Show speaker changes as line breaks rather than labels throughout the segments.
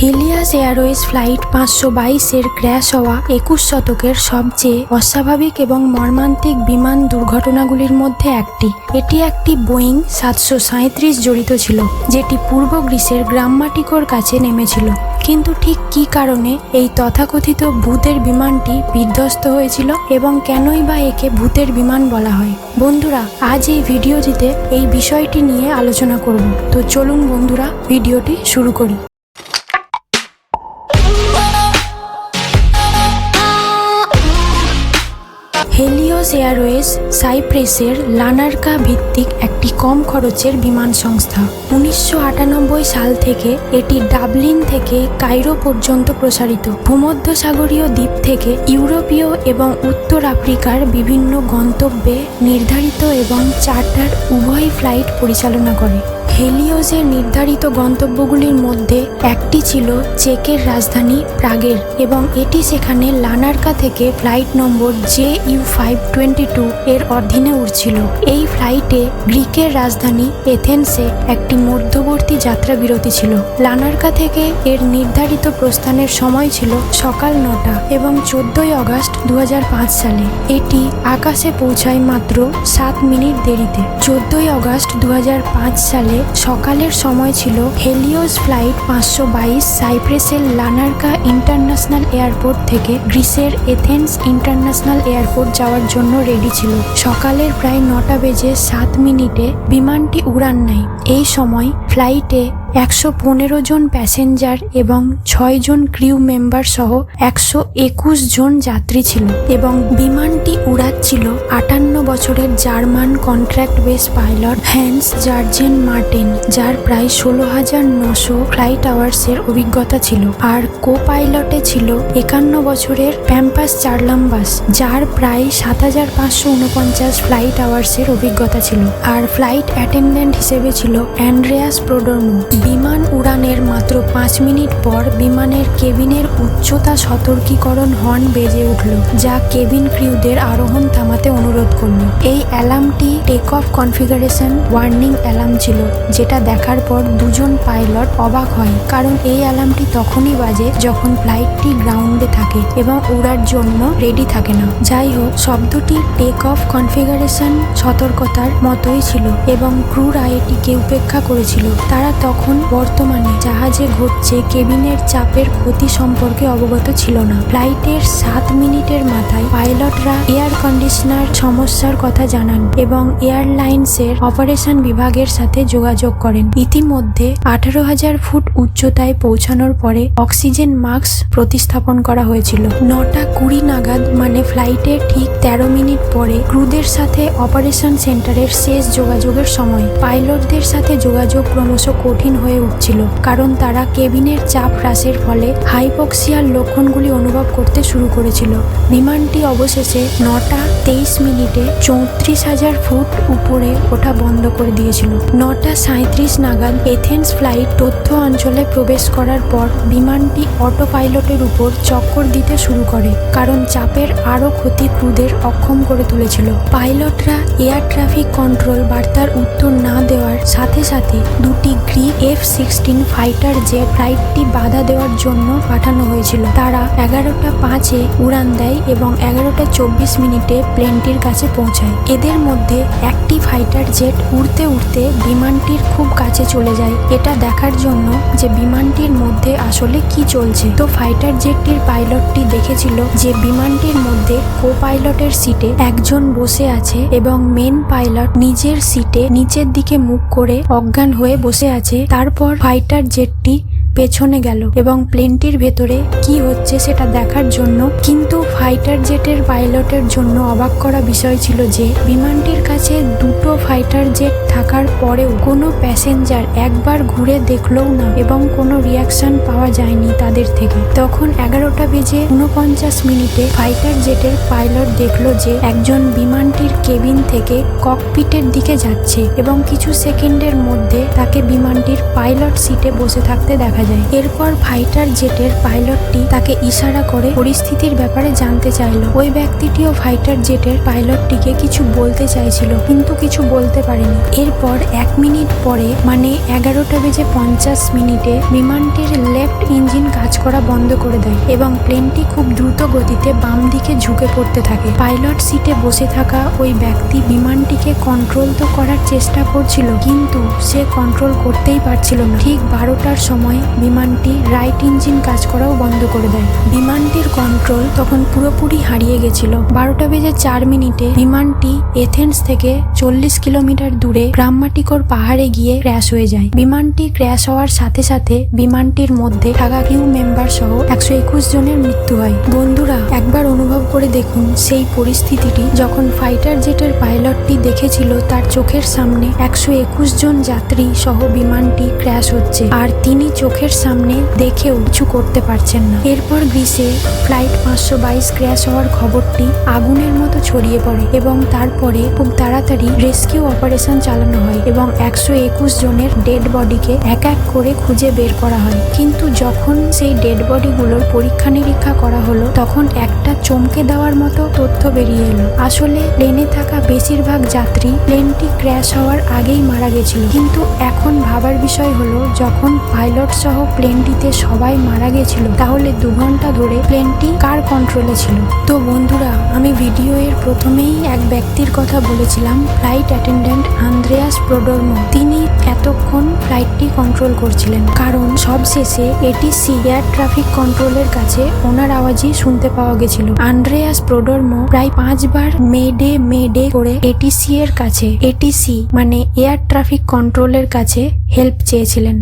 হিলিয়াস Airways flight 522-এর crash হওয়া 21 শতকের সবচেয়ে অস্বাভাবিক এবং মর্মান্তিক বিমান দুর্ঘটনাগুলির মধ্যে একটি। এটি একটি বোয়িং 737 জড়িত ছিল, যেটি পূর্ব গ্রিসের গ্রাম্মাটিকোর কাছে নেমেছিল। কিন্তু ঠিক কী কারণে এই তথাকথিত ভূতের বিমানটি বিধ্বস্ত হয়েছিল এবং কেনই বা একে ভূতের বিমান বলা হয়? বন্ধুরা, আজ এই ভিডিওটিতে এই বিষয়টি নিয়ে আলোচনা করব। তো চলুন বন্ধুরা, ভিডিওটি শুরু করি। হেলিওস এয়ারওয়েজ সাইপ্রেসের লানার্কা ভিত্তিক একটি কম খরচের বিমান সংস্থা। 1998 সাল থেকে এটি ডাবলিন থেকে কায়রো পর্যন্ত প্রসারিত ভূমধ্যসাগরীয় দ্বীপ থেকে ইউরোপীয় এবং উত্তর আফ্রিকার বিভিন্ন গন্তব্যে নির্ধারিত এবং চার্টার উভয় ফ্লাইট পরিচালনা করে। হেলিওসের নির্ধারিত গন্তব্যগুলির মধ্যে একটি ছিল চেকের রাজধানী প্রাগের এবং এটি সেখানে লানার্কা থেকে ফ্লাইট নম্বর JU522 এর অধীনে উড়ছিল। এই ফ্লাইটে গ্রিকের রাজধানী এথেন্সে একটি মধ্যবর্তী যাত্রা বিরতি ছিল। লানার্কা থেকে এর নির্ধারিত প্রস্থানের সময় ছিল সকাল 9টা এবং 14 আগস্ট 2005 সালে এটি আকাশে পৌঁছায় মাত্র 7 মিনিট দেরিতে। 14 আগস্ট 2005 সালে সকালের সময় ছিল হেলিওস ফ্লাইট 522 সাইপ্রেসের লানার্কা ইন্টারন্যাশনাল এয়ারপোর্ট থেকে গ্রিসের এথেন্স ইন্টারন্যাশনাল এয়ারপোর্ট যাওয়ার জন্য রেডি ছিল। সকালের প্রায় 9টা বেজে 7 মিনিটে বিমানটি উড়ান নেয়। এই সময় ফ্লাইটে 115 জন প্যাসেঞ্জার এবং 6 জন ক্রিউ মেম্বার সহ 121 জন যাত্রী ছিল এবং বিমানটি উড়াচ্ছিল 58 বছরের German contract base pilot Hans Jurgen Marten, যার প্রায় 16,900 ফ্লাইট আওয়ার্সের অভিজ্ঞতা ছিল। আর কো পাইলটে ছিল 51 বছরের প্যাম্পাস চার্লাম্বাস, যার প্রায় 7,549 ফ্লাইট আওয়ার্সের অভিজ্ঞতা ছিল। আর ফ্লাইট অ্যাটেন্ডেন্ট হিসেবে ছিল অ্যান্ড্রেয়াস প্রোডরমো। বিমান উড়ানের মাত্র 5 মিনিট পর বিমানের কেবিনের উচ্চতা সতর্কীকরণ হর্ন বেজে উঠল, যা কেবিন ক্রিউদের আরোহণ থামাতে অনুরোধ করল। এই অ্যালার্মটি take off configuration warning alarm ছিল, যেটা দেখার পর দুজন পাইলট অবাক হয়, কারণ এই অ্যালার্মটি তখনই বাজে যখন ফ্লাইটটি গ্রাউন্ডে থাকে এবং উড়ার জন্য রেডি থাকে না। যাই হোক, শব্দটি টেক অফ কনফিগারেশন সতর্কতার মতোই ছিল এবং ক্রুরা এটিকে উপেক্ষা করেছিল। তারা তখন বর্তমানে জাহাজে ঘটছে কেবিনের চাপের ক্ষতি সম্পর্কে অবগত ছিল না। ফ্লাইটের 7 মিনিটের মাথায় পাইলটরা এয়ার কন্ডিশনার সমস্যার কথা জানান এবং এয়ারলাইন্সের অপারেশন বিভাগের সাথে যোগাযোগ করেন। ইতিমধ্যে 18,000 ফুট উচ্চতায় পৌঁছানোর পরে অক্সিজেন মাস্ক প্রতিস্থাপন করা হয়েছিল। 9:20 নাগাদ, মানে ফ্লাইটের ঠিক 13 মিনিট পরে ক্রুদের সাথে অপারেশন সেন্টারের শেষ যোগাযোগের সময় পাইলটদের সাথে যোগাযোগ ক্রমশ কঠিন হয়ে উঠছিল, কারণ তারা কেবিনের চাপ হ্রাসের ফলে হাইপক্সিয়ার লক্ষণগুলি অনুভব করতে শুরু করেছিল। বিমানটি অবশেষে 9:23 মিনিটে 34,000 ফুট উপরে ওঠা বন্ধ করে দিয়েছিল। 9:37 নাগাদ এথেন্স ফ্লাইট তথ্য অঞ্চলে প্রবেশ করার পর বিমানটি অটো পাইলটের উপর চক্কর দিতে শুরু করে, কারণ চাপের আরও ক্ষতি ক্রুদের অক্ষম করে তুলেছিল। পাইলটরা এয়ার ট্রাফিক কন্ট্রোল বার্তার উত্তর না দেওয়ার সাথে সাথে দুটি গ্রিক F-16 ফাইটার জেট ফ্লাইটটি বাধা দেওয়ার জন্য পাঠানো হয়েছিল। তারা 11:05-এ উড়ান দেয় এবং 11:24 মিনিটে প্লেনটির কাছে পৌঁছায়। এদের মধ্যে একটি ফাইটার জেট উড়তে উড়তে বিমানটির খুব কাছে চলে যায়, এটা দেখার জন্য যে বিমানটির মধ্যে আসলে কি চলছে। তো ফাইটার জেটটির পাইলটটি দেখেছিল যে বিমানটির মধ্যে কো পাইলটের সিটে একজন বসে আছে এবং মেন পাইলট নিজের সিটে নিচের দিকে মুখ করে অজ্ঞান হয়ে বসে আছে। তারপর ফাইটার জেটটি পেছনে গেল এবং প্লেনটির ভেতরে কি হচ্ছে সেটা দেখার জন্য। কিন্তু ফাইটার জেটের পাইলটের জন্য অবাক করা বিষয় ছিল যে বিমানটির কাছে দুটো ফাইটার জেট থাকার পরেও কোনো প্যাসেঞ্জার একবার ঘুরে দেখলও না এবং কোনো রিয়াকশন পাওয়া যায়নি তাদের থেকে। তখন 11:49 মিনিটে ফাইটার জেটের পাইলট দেখলো যে একজন বিমানটির কেবিন থেকে ককপিটের দিকে যাচ্ছে এবং কিছু সেকেন্ডের মধ্যে তাকে বিমানটির পাইলট সিটে বসে থাকতে দেখা যায়। এরপর ফাইটার জেটের পাইলটটি তাকে ইশারা করে পরিস্থিতির ব্যাপারে জানতে চাইল। ওই ব্যক্তিটিও ফাইটার জেটের পাইলটটিকে কিছু বলতে চাইছিল, কিন্তু কিছু বলতে পারেনি। এরপর 1 মিনিট পরে, মানে 11:50 মিনিটে বিমানটির লেফট ইঞ্জিন করা বন্ধ করে দেয় এবং প্লেনটি খুব দ্রুত গতিতে বাম দিকে ঝুঁকে পড়তে থাকে। পাইলট সিটে বসে থাকা ওই ব্যক্তি বিমানটিকে কন্ট্রোল তো করার চেষ্টা করছিল, কিন্তু সে কন্ট্রোল করতেই পারছিল না। ঠিক 12টার সময় বিমানটি রাইট ইঞ্জিন কাজ করাও বন্ধ করে দেয়। বিমানটির কন্ট্রোল তখন পুরোপুরি হারিয়ে গেছিল। 12:04 বিমানটি এথেন্স থেকে 40 কিলোমিটার দূরে গ্রাম্মাটিকোর পাহাড়ে গিয়ে ক্র্যাশ হয়ে যায়। বিমানটি ক্র্যাশ হওয়ার সাথে সাথে বিমানটির মধ্যে থাকা ক্রিউ মেম্বার সহ 121 জনের মৃত্যু হয়। বন্ধুরা, একবার অনুভব করে দেখুন সেই পরিস্থিতিটি যখন ফাইটার জেটের পাইলটটি দেখেছিল তার চোখের সামনে 121 জন যাত্রী সহ বিমানটি ক্র্যাশ হচ্ছে, আর তিনি চোখের সামনে দেখেও কিছু করতে পারছেন না। এরপর গ্রিসে ফ্লাইট 522 ক্র্যাশ হওয়ার খবরটি আগুনের মতো ছড়িয়ে পড়ে এবং তারপরে খুব তাড়াতাড়ি রেস্কিউ অপারেশন চালানো হয় এবং 121 জনের ডেড বডিকে এক এক করে খুঁজে বের করা হয়। কিন্তু যখন সেই ডেড বডিগুলোর পরীক্ষা নিরীক্ষা করা হলো তখন একটা চমকে দেওয়ার মতো তথ্য বেরিয়ে এলো। আসলে প্লেনে থাকা বেশিরভাগ যাত্রী প্লেনটি ক্র্যাশ হওয়ার আগেই মারা গেছিল। কিন্তু এখন ভাবার বিষয় হলো, যখন পাইলট সহ প্লেনটিতে সবাই মারা গেছিল তাহলে 2 ঘন্টা ধরে প্লেনটি কার কন্ট্রোলে ছিল? তো বন্ধুরা, আমি ভিডিও এর প্রথমেই এক ব্যক্তির কথা বলেছিলাম, ফ্লাইট অ্যাটেন্ডেন্ট আন্দ্রেয়াস প্রোডরমো। তিনি এতক্ষণ ফ্লাইটটি কন্ট্রোল করছিলেন, কারণ সবশেষে এটিসি এয়ার ট্রাফিক কন্ট্রোলের কাছে ওনার আওয়াজই শুনতে পাওয়া গেছিল। আন্দ্রেয়াস প্রোডরমো প্রায় 5 বার মেডে করে এটিসি এর কাছে, এটিসি মানে এয়ার ট্রাফিক কন্ট্রোলের কাছে হেল্প চেয়েছিলেন।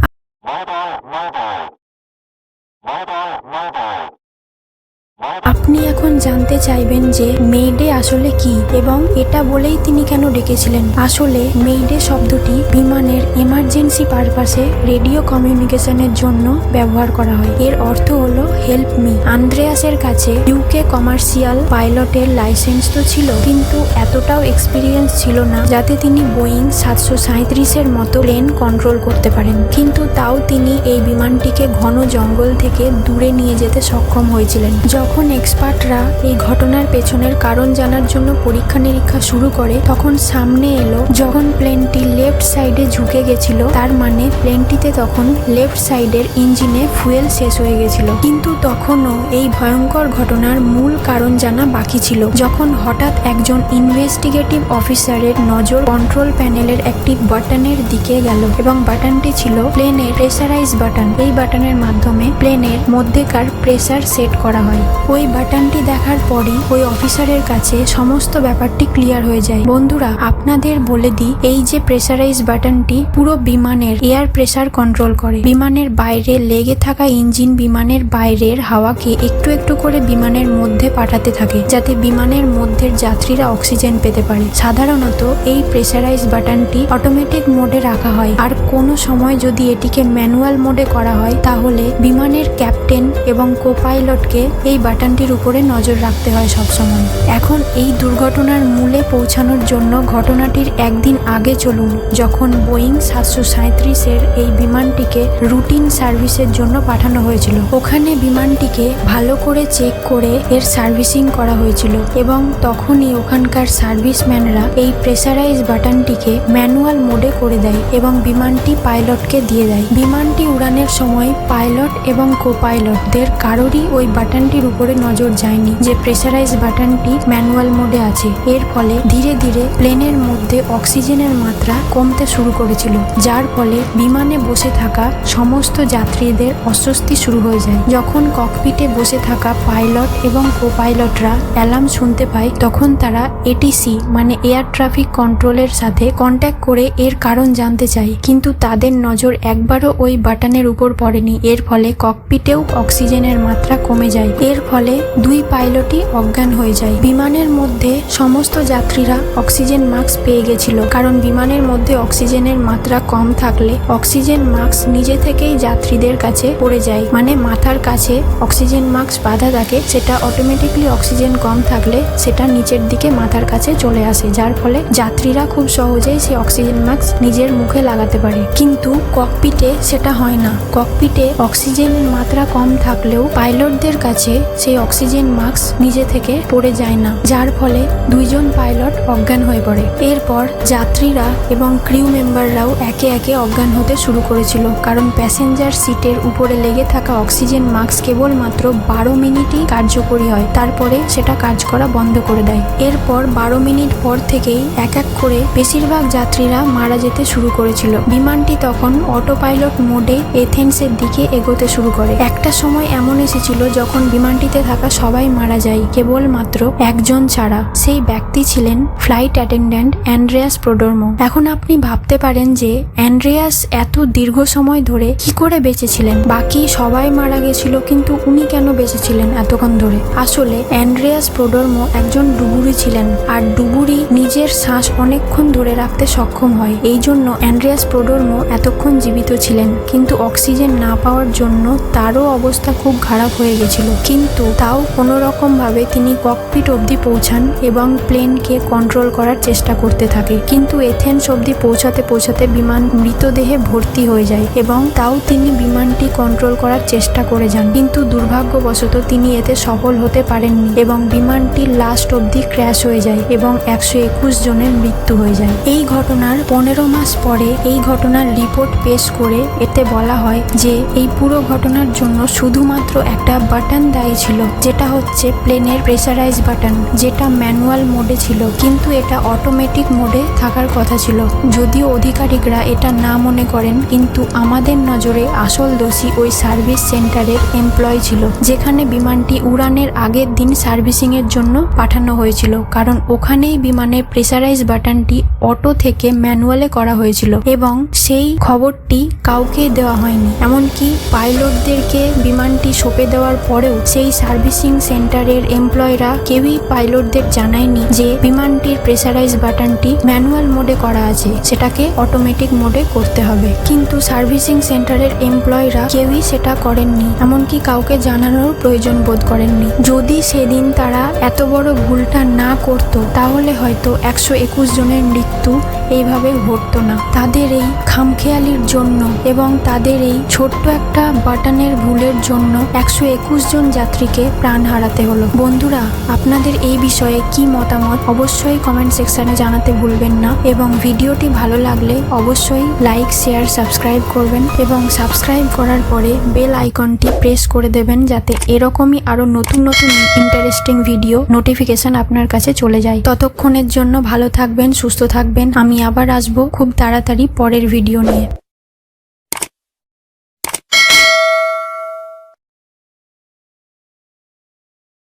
আপনি এখন জানতে চাইবেন যে মেইডে আসলে কি এবং এটা বলেই তিনি কেন ডেকেছিলেন। আসলে মেইডে শব্দটি বিমানের এমার্জেন্সি পারপাসে রেডিও কমিউনিকেশনের জন্য ব্যবহার করা হয়। এর অর্থ হলো হেল্প মি। আন্দ্রেয়াসের কাছে ইউকে কমার্শিয়াল পাইলটের লাইসেন্স তো ছিল, কিন্তু এতটাও এক্সপিরিয়েন্স ছিল না যাতে তিনি বোয়িং 737-এর মতো প্লেন কন্ট্রোল করতে পারেন। কিন্তু তাও তিনি এই বিমানটিকে ঘন জঙ্গল থেকে দূরে নিয়ে যেতে সক্ষম হয়েছিলেন। যখন এক্সপার্টরা এই ঘটনার পেছনের কারণ জানার জন্য পরীক্ষা নিরীক্ষা শুরু করে তখন সামনে এলো যখন প্লেনটি লেফট সাইডে ঝুঁকে গেছিল, তার মানে প্লেনটিতে তখন লেফট সাইডের ইঞ্জিনে ফুয়েল শেষ হয়ে গেছিল। কিন্তু তখনও এই ভয়ঙ্কর ঘটনার মূল কারণ জানা বাকি ছিল, যখন হঠাৎ একজন ইনভেস্টিগেটিভ অফিসারের নজর কন্ট্রোল প্যানেলের একটি বাটনের দিকে গেল এবং বাটনটি ছিল প্লেনের প্রেসারাইজ বাটন। এই বাটনের মাধ্যমে প্লেনের মধ্যেকার প্রেসার সেট করা হয়। ওই বাটনটি দেখার পরই ওই অফিসারের কাছে সমস্ত ব্যাপারটি ক্লিয়ার হয়ে যায়। বন্ধুরা, আপনাদের বলে দিই, এই যে প্রেসারাইজ বাটনটি পুরো বিমানের এয়ার প্রেসার কন্ট্রোল করে। বিমানের বাইরে লেগে থাকা ইঞ্জিন বিমানের বাইরের হাওয়াকে একটু একটু করে বিমানের মধ্যে পাঠাতে থাকে, যাতে বিমানের মধ্যের যাত্রীরা অক্সিজেন পেতে পারে। সাধারণত এই প্রেসারাইজ বাটনটি অটোমেটিক মোডে রাখা হয়, আর কোনো সময় যদি এটিকে ম্যানুয়াল মোডে করা হয় তাহলে বিমানের ক্যাপ্টেন এবং কোপাইলটকে এই বাটনটির উপরে নজর রাখতে হয় সবসময়। এখন এই দুর্ঘটনার মূলে পৌঁছানোর জন্য ঘটনাটির একদিন আগে চলুন, যখন বোয়িং 737-এর এই বিমানটিকে রুটিন সার্ভিসের জন্য পাঠানো হয়েছিল। ওখানে বিমানটিকে ভালো করে চেক করে এর সার্ভিসিং করা হয়েছিল এবং তখনই ওখানকার সার্ভিসম্যানরা এই প্রেসারাইজ বাটনটিকে ম্যানুয়াল মোডে করে দেয় এবং বিমানটি পাইলটকে দিয়ে দেয়। বিমানটি উড়ানের সময় পাইলট এবং কোপাইলটদের কারোরই ওই বাটনটির উপরে নজর যায়নি যে প্রেসারাইজ বাটনটি ম্যানুয়াল মোডে আছে। এর ফলে ধীরে ধীরে প্লেনের মধ্যে অক্সিজেনের মাত্রা কমতে শুরু করেছিল, যার ফলে বিমানে বসে থাকা সমস্ত যাত্রীদের অস্বস্তি শুরু হয়ে যায়। যখন ককপিটে বসে থাকা পাইলট এবং কোপাইলটরা অ্যালার্ম শুনতে পায় তখন তারা এটিসি মানে এয়ার ট্রাফিক কন্ট্রোলের সাথে কন্ট্যাক্ট করে এর কারণ জানতে চায়, কিন্তু তাদের নজর একবারও ওই বাটনের উপর পড়েনি। এর ফলে ককপিটেও অক্সিজেনের মাত্রা কমে যায়। এর ফলে 2 পাইলটই অজ্ঞান হয়ে যায়। বিমানের মধ্যে সমস্ত যাত্রীরা অক্সিজেন মাস্ক পেয়ে গেছিল, কারণ বিমানের মধ্যে অক্সিজেনের মাত্রা কম থাকলে অক্সিজেন মাস্ক নিজে থেকেই যাত্রীদের কাছে পড়ে যায়, মানে মাথার কাছে অক্সিজেন মাস্ক বাঁধা থাকে, সেটা অটোমেটিকলি অক্সিজেন কম থাকলে সেটা নিচের দিকে মাথার কাছে চলে আসে, যার ফলে যাত্রীরা খুব সহজেই সেই অক্সিজেন মাস্ক নিজের মুখে লাগাতে পারে। কিন্তু ককপিটে সেটা হয় না। ককপিটে অক্সিজেনের মাত্রা কম থাকলেও পাইলটদের কাছে সেই অক্সিজেন মাস্ক নিজে থেকে পড়ে যায় না, যার ফলে দুইজন পাইলট অজ্ঞান হয়ে পড়ে। এরপর যাত্রীরা এবং ক্রিউ মেম্বাররাও একে একে অজ্ঞান হতে শুরু করেছিল, কারণ প্যাসেঞ্জার সিটের উপরে লেগে থাকা অক্সিজেন মাস্ক কেবলমাত্র 12 মিনিটই কার্যকরী হয়, তারপরে সেটা কাজ করা বন্ধ করে দেয়। এরপর 12 মিনিট পর থেকেই এক এক করে বেশিরভাগ যাত্রীরা মারা যেতে শুরু করেছিল। বিমানটি তখন অটো পাইলট মোডে এথেন্সের দিকে এগোতে শুরু করে। একটা সময় এমন এসেছিল যখন বিমানটিতে থাকা সবাই মারা যায় কেবলমাত্র একজন ছাড়া। সেই ব্যক্তি ছিলেন ফ্লাইট অ্যাটেন্ডেন্ট অ্যান্ড্রেয়াস প্রোডরমো। এখন আপনি ভাবতে পারেন যে অ্যান্ড্রেয়াস এত দীর্ঘ সময় ধরে কি করে বেঁচেছিলেন? বাকি সবাই মারা গেছিল, কিন্তু উনি কেন বেঁচেছিলেন এতক্ষণ ধরে? আসলে অ্যান্ড্রেয়াস প্রোডরমো একজন ডুবুরি ছিলেন, আর ডুবুরি নিজের শ্বাস অনেকক্ষণ ধরে রাখতে সক্ষম হয়। এই জন্য অ্যান্ড্রেয়াস প্রোডরমো এতক্ষণ জীবিত ছিলেন, কিন্তু অক্সিজেন না পাওয়ার জন্য তারও অবস্থা খুব খারাপ হয়ে গেছিল। কিন্তু তাও কোনো রকম ভাবে তিনি ককপিট অবধি পৌঁছান এবং প্লেনকে কন্ট্রোল করার চেষ্টা করতে থাকে। কিন্তু এথেন্স অবধি পৌঁছাতে পৌঁছাতে বিমান মৃতদেহে ভর্তি হয়ে যায় এবং তাও তিনি বিমানটি কন্ট্রোল করার চেষ্টা করে যান, কিন্তু দুর্ভাগ্যবশত তিনি এতে সফল হতে পারেননি এবং বিমানটি লাস্ট অবধি ক্র্যাশ হয়ে যায় এবং 121 জনের মৃত্যু হয়ে যায়। এই ঘটনার 15 মাস পরে এই ঘটনার রিপোর্ট পেশ করে এতে বলা হয় যে এই পুরো ঘটনার জন্য শুধুমাত্র একটা বাটন দায়ী ছিল, যেটা হচ্ছে প্লেনের প্রেসারাইজ বাটন, যেটা ম্যানুয়াল মোডে ছিল, কিন্তু এটা অটোমেটিক মোডে থাকার কথা ছিল। যদিও আধিকারিকরা এটা না মনে করেন, কিন্তু আমাদের নজরে আসল দোষী ওই সার্ভিস সেন্টারের এমপ্লয় ছিল, যেখানে বিমানটি উড়ানের আগের দিন সার্ভিসিং এর জন্য পাঠানো হয়েছিল, কারণ ওখানেই বিমানের প্রেসারাইজ বাটনটি অটো থেকে ম্যানুয়ালে করা হয়েছিল এবং সেই খবরটি কাউকে দেওয়া হয়নি। এমনকি পাইলটদেরকে বিমানটি সঁপে দেওয়ার পরেও সেই সার্ভিসিং সেন্টারের এমপ্লয়রা কেউই পাইলটদের জানায়নি যে বিমানটির প্রেসারাইজ বাটনটি ম্যানুয়াল মোডে করা আছে, সেটাকে অটোমেটিক মোডে করতে হবে। কিন্তু সার্ভিসিং সেন্টারের এমপ্লয়রা কেউই সেটা করেননি, এমনকি কাউকে জানানোর প্রয়োজন বোধ করেননি। যদি সেদিন তারা এত বড় ভুলটা না করত, তাহলে হয়তো 121 জনের মৃত্যু এইভাবে ঘটতো না। তাদের এই খামখেয়ালির জন্য এবং তাদের এই ছোট্ট একটা বাটনের ভুলের জন্য 121 জন যাত্রীকে প্রাণ হারাতে হলো। বন্ধুরা, আপনাদের এই বিষয়ে কি মতামত অবশ্যই কমেন্ট সেকশনে জানাতে ভুলবেন না, এবং ভিডিওটি ভালো লাগলে অবশ্যই লাইক, শেয়ার, সাবস্ক্রাইব করবেন এবং সাবস্ক্রাইব করার পরে বেল আইকনটি প্রেস করে দেবেন, যাতে এরকমই আরো নতুন নতুন ইন্টারেস্টিং ভিডিও নোটিফিকেশন আপনার কাছে চলে যায়। ততক্ষণের জন্য ভালো থাকবেন, সুস্থ থাকবেন। আমি আবার আসবো খুব তাড়াতাড়ি পরের ভিডিও নিয়ে।